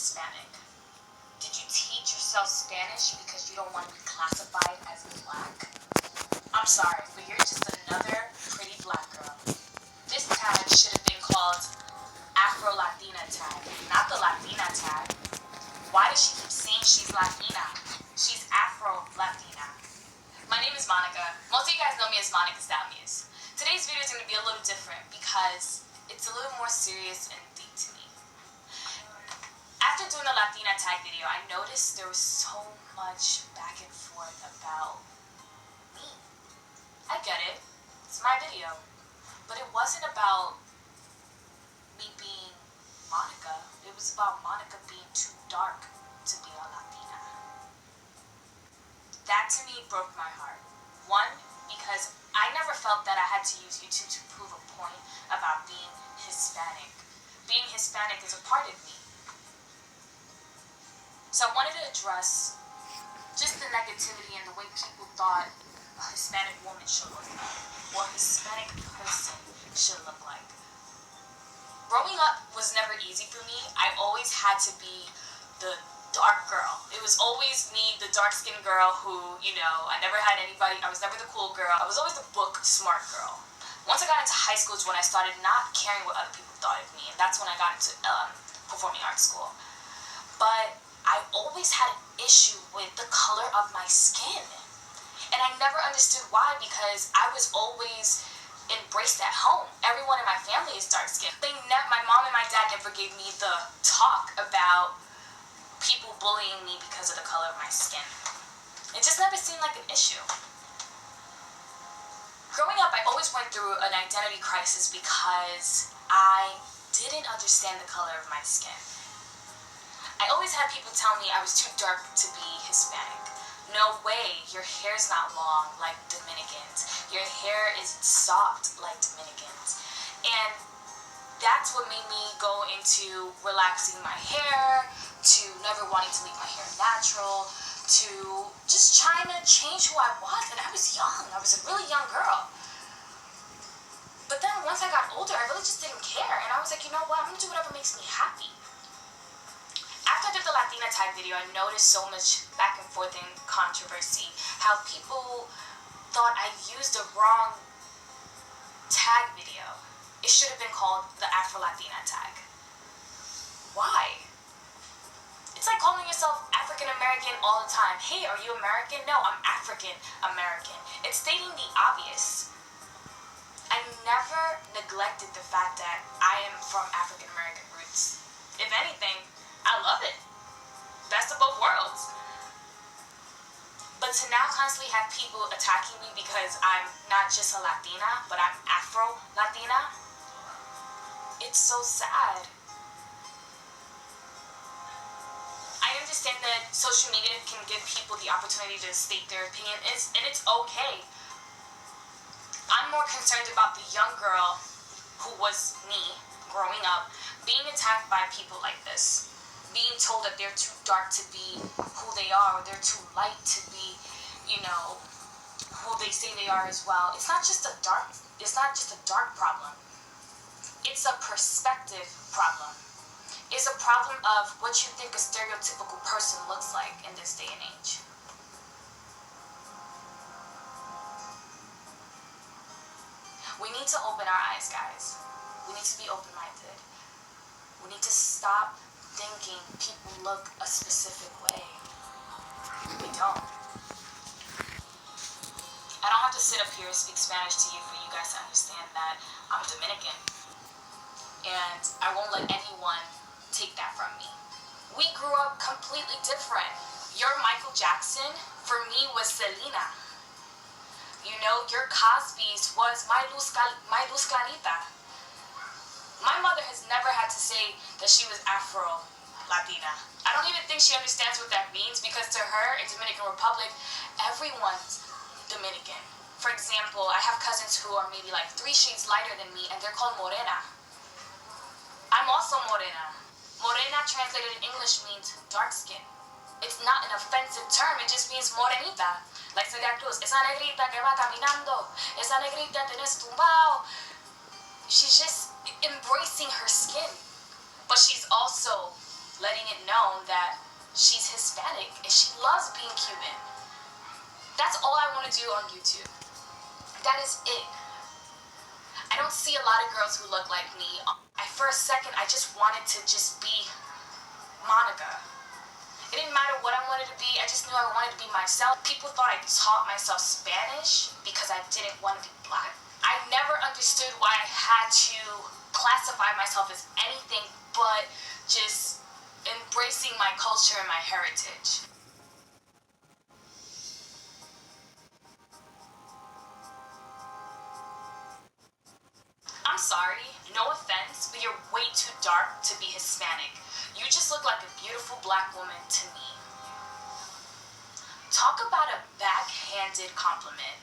Hispanic? Did you teach yourself Spanish because you don't want to be classified as black? I'm sorry, but you're just another pretty black girl. This tag should have been called Afro-Latina tag, not the Latina tag. Why does she keep saying she's Latina? She's Afro-Latina. My name is Monica. Most of you guys know me as Monica Stallions. Today's video is going to be a little different because it's a little more serious and deep to me. After doing the Latina tag video, I noticed there was so much back and forth about me. I get it. It's my video. But it wasn't about me being Monica. It was about Monica being too dark to be a Latina. That to me broke my heart. One, because I never felt that I had to use YouTube to prove a point about being Hispanic. Being Hispanic is a part of me. So I wanted to address just the negativity and the way people thought a Hispanic woman should look like, or a Hispanic person should look like. Growing up was never easy for me. I always had to be the dark girl. It was always me, the dark-skinned girl who, I never had anybody, I was never the cool girl. I was always the book-smart girl. Once I got into high school is when I started not caring what other people thought of me, and that's when I got into performing arts school. But I always had an issue with the color of my skin. And I never understood why, because I was always embraced at home. Everyone in my family is dark-skinned. My mom and my dad never gave me the talk about people bullying me because of the color of my skin. It just never seemed like an issue. Growing up, I always went through an identity crisis because I didn't understand the color of my skin. I always had people tell me I was too dark to be Hispanic. No way, your hair's not long like Dominicans. Your hair isn't soft like Dominicans. And that's what made me go into relaxing my hair, to never wanting to leave my hair natural, to just trying to change who I was. And I was young. I was a really young girl. But then once I got older, I really just didn't care. And I was like, you know what? I'm going to do whatever makes me happy. After I did the Latina tag video, I noticed so much back and forth and controversy. How people thought I used the wrong tag video. It should have been called the Afro-Latina tag. Why? It's like calling yourself African American all the time. Hey, are you American? No, I'm African American. It's stating the obvious. I never neglected the fact that I am from African American roots. If anything, I love it. Best of both worlds. But to now constantly have people attacking me because I'm not just a Latina, but I'm Afro-Latina, it's so sad. I understand that social media can give people the opportunity to state their opinion, and it's okay. I'm more concerned about the young girl who was me growing up being attacked by people like this. Being told that they're too dark to be who they are, or they're too light to be, who they say they are as well. It's not just a dark problem. It's a perspective problem. It's a problem of what you think a stereotypical person looks like in this day and age. We need to open our eyes, guys. We need to be open-minded. We need to stop thinking people look a specific way. We don't. I don't have to sit up here and speak Spanish to you for you guys to understand that I'm Dominican. And I won't let anyone take that from me. We grew up completely different. Your Michael Jackson, for me, was Selena. Your Cosby's was my Luz Clarita. My mother has never had to say that she was Afro-Latina. I don't even think she understands what that means, because to her, in Dominican Republic, everyone's Dominican. For example, I have cousins who are maybe like 3 shades lighter than me, and they're called morena. I'm also morena. Morena translated in English means dark skin. It's not an offensive term, it just means morenita. Like Celia Cruz, esa negrita que va caminando, esa negrita tenés tumbao. She's just embracing her skin. But she's also letting it known that she's Hispanic and she loves being Cuban. That's all I want to do on YouTube. That is it. I don't see a lot of girls who look like me. For a second, I just wanted to just be Monica. It didn't matter what I wanted to be, I just knew I wanted to be myself. People thought I taught myself Spanish because I didn't want to be black. I never understood why I had to classify myself as anything but just embracing my culture and my heritage. I'm sorry, no offense, but you're way too dark to be Hispanic. You just look like a beautiful black woman to me. Talk about a backhanded compliment.